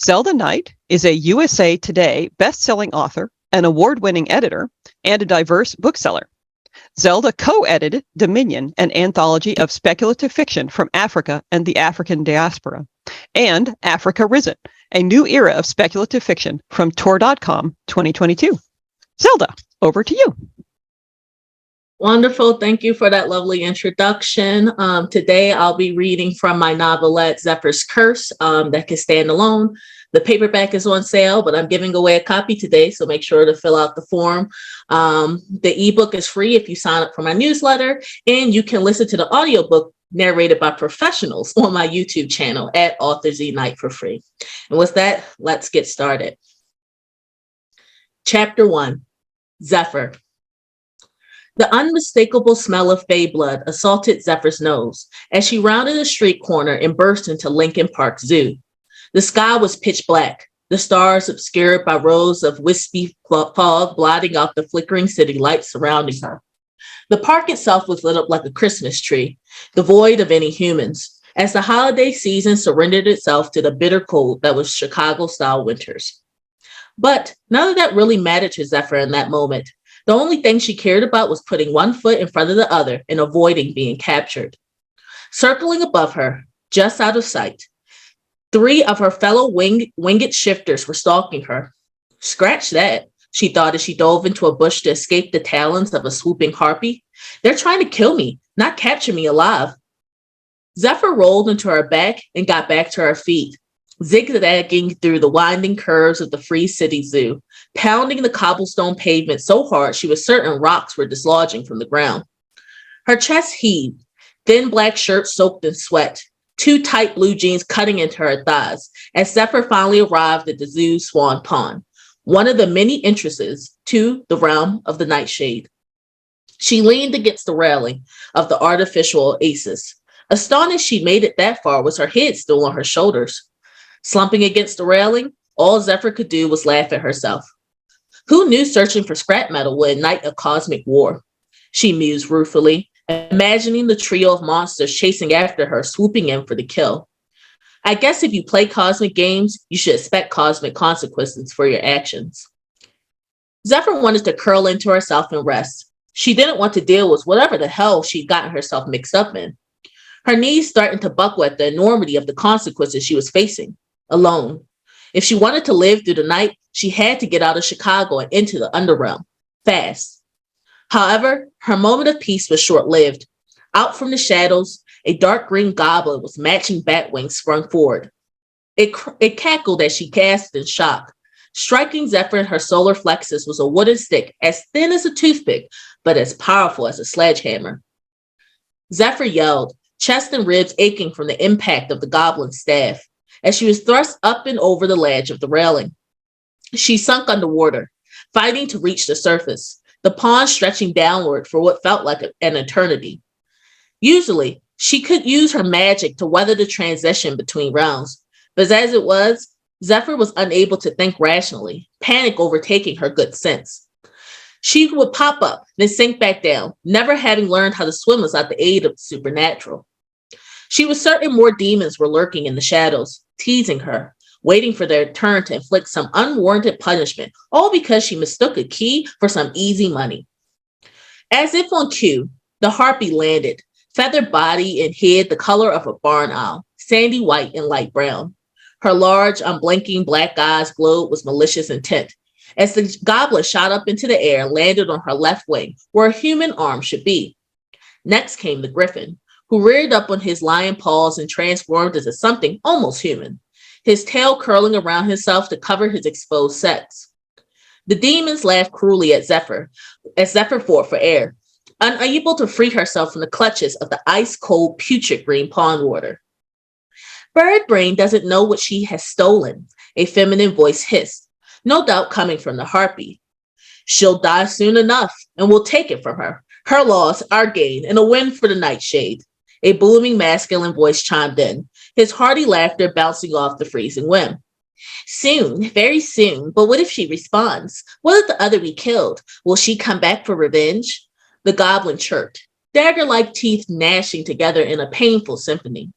Zelda Knight is a USA Today best-selling author, an award-winning editor, and a diverse bookseller. Zelda co-edited Dominion, an anthology of speculative fiction from Africa and the African diaspora, and Africa Risen, a new era of speculative fiction from Tor.com 2022. Zelda, over to you. Wonderful. Thank you for that lovely introduction. Today, I'll be reading from my novelette, Zephyr's Curse, that can stand alone. The paperback is on sale, but I'm giving away a copy today, so make sure to fill out the form. The ebook is free if you sign up for my newsletter, and you can listen to the audiobook narrated by professionals on my YouTube channel at Authors Unite for free. And with that, let's get started. Chapter 1, Zephyr. The unmistakable smell of Fey blood assaulted Zephyr's nose as she rounded a street corner and burst into Lincoln Park Zoo. The sky was pitch black, the stars obscured by rows of wispy fog blotting out the flickering city lights surrounding her. The park itself was lit up like a Christmas tree, devoid of any humans, as the holiday season surrendered itself to the bitter cold that was Chicago-style winters. But none of that really mattered to Zephyr in that moment. The only thing she cared about was putting one foot in front of the other and avoiding being captured. Circling above her, just out of sight, 3 of her fellow winged shifters were stalking her. Scratch that, she thought as she dove into a bush to escape the talons of a swooping harpy. They're trying to kill me, not capture me alive. Zephyr rolled into her back and got back to her feet, zigzagging through the winding curves of the Free City Zoo, pounding the cobblestone pavement so hard she was certain rocks were dislodging from the ground. Her chest heaved, thin black shirt soaked in sweat, 2 tight blue jeans cutting into her thighs, as Zephyr finally arrived at the zoo's Swan Pond, one of the many entrances to the realm of the Nightshade. She leaned against the railing of the artificial oasis. Astonished she'd made it that far was her head still on her shoulders. Slumping against the railing, all Zephyr could do was laugh at herself. Who knew searching for scrap metal would ignite a cosmic war? She mused ruefully, imagining the trio of monsters chasing after her, swooping in for the kill. I guess if you play cosmic games, you should expect cosmic consequences for your actions. Zephyr wanted to curl into herself and rest. She didn't want to deal with whatever the hell she'd gotten herself mixed up in. Her knees started to buckle at the enormity of the consequences she was facing. Alone. If she wanted to live through the night, she had to get out of Chicago and into the underrealm. Fast. However, her moment of peace was short-lived. Out from the shadows, a dark green goblin with matching bat wings sprung forward. It cackled as she gasped in shock. Striking Zephyr in her solar plexus was a wooden stick as thin as a toothpick, but as powerful as a sledgehammer. Zephyr yelled, chest and ribs aching from the impact of the goblin's staff, as she was thrust up and over the ledge of the railing. She sunk underwater, fighting to reach the surface, the pond stretching downward for what felt like an eternity. Usually, she could use her magic to weather the transition between realms, but as it was, Zephyr was unable to think rationally, panic overtaking her good sense. She would pop up, then sink back down, never having learned how to swim without the aid of the supernatural. She was certain more demons were lurking in the shadows, teasing her, waiting for their turn to inflict some unwarranted punishment, all because she mistook a key for some easy money. As if on cue, the harpy landed, feathered body and head the color of a barn owl, sandy white and light brown. Her large, unblinking black eyes glowed with malicious intent, as the goblin shot up into the air and landed on her left wing, where a human arm should be. Next came the griffin, who reared up on his lion paws and transformed into something almost human, his tail curling around himself to cover his exposed sex. The demons laughed cruelly at Zephyr, as Zephyr fought for air, unable to free herself from the clutches of the ice-cold, putrid green pond water. Birdbrain doesn't know what she has stolen, a feminine voice hissed, no doubt coming from the harpy. She'll die soon enough, and we'll take it from her. Her loss, our gain, and a win for the Nightshade. A booming masculine voice chimed in, his hearty laughter bouncing off the freezing wind. Soon, very soon, but what if she responds? What if the other be killed? Will she come back for revenge? The goblin chirped, dagger-like teeth gnashing together in a painful symphony.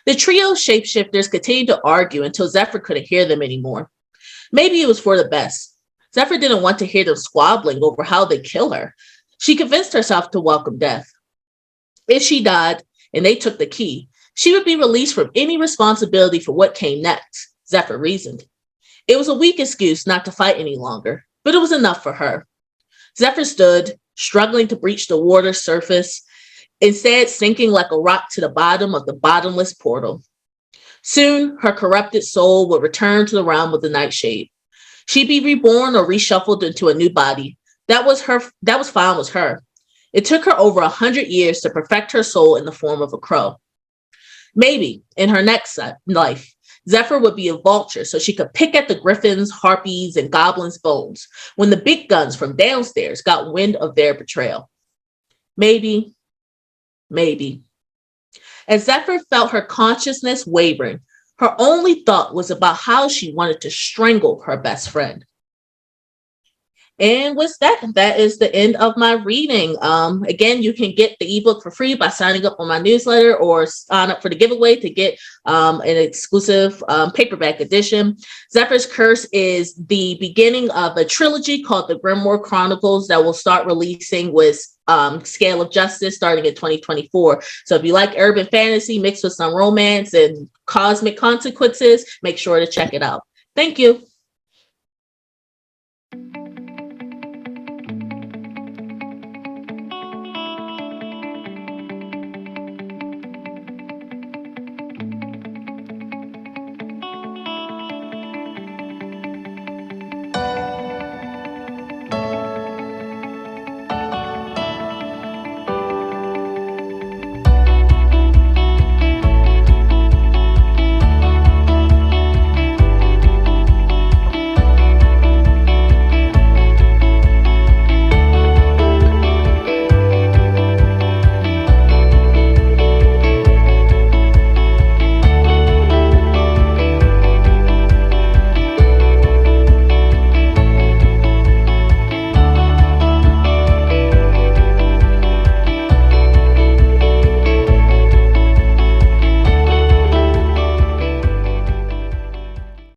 The trio of shapeshifters continued to argue until Zephyr couldn't hear them anymore. Maybe it was for the best. Zephyr didn't want to hear them squabbling over how they'd kill her. She convinced herself to welcome death. If she died and they took the key, she would be released from any responsibility for what came next, Zephyr reasoned. It was a weak excuse not to fight any longer, but it was enough for her. Zephyr stood, struggling to breach the water's surface, instead sinking like a rock to the bottom of the bottomless portal. Soon, her corrupted soul would return to the realm of the Nightshade. She'd be reborn or reshuffled into a new body. That was fine with her. It took her over 100 years to perfect her soul in the form of a crow. Maybe, in her next life, Zephyr would be a vulture so she could pick at the griffins, harpies, and goblins' bones when the big guns from downstairs got wind of their betrayal. Maybe. As Zephyr felt her consciousness wavering, her only thought was about how she wanted to strangle her best friend. And with that, that is the end of my reading. Again, you can get the ebook for free by signing up on my newsletter or sign up for the giveaway to get an exclusive paperback edition. Zephyr's Curse is the beginning of a trilogy called the Grimoire Chronicles that will start releasing with Scale of Justice starting in 2024. So if you like urban fantasy mixed with some romance and cosmic consequences, make sure to check it out. Thank you.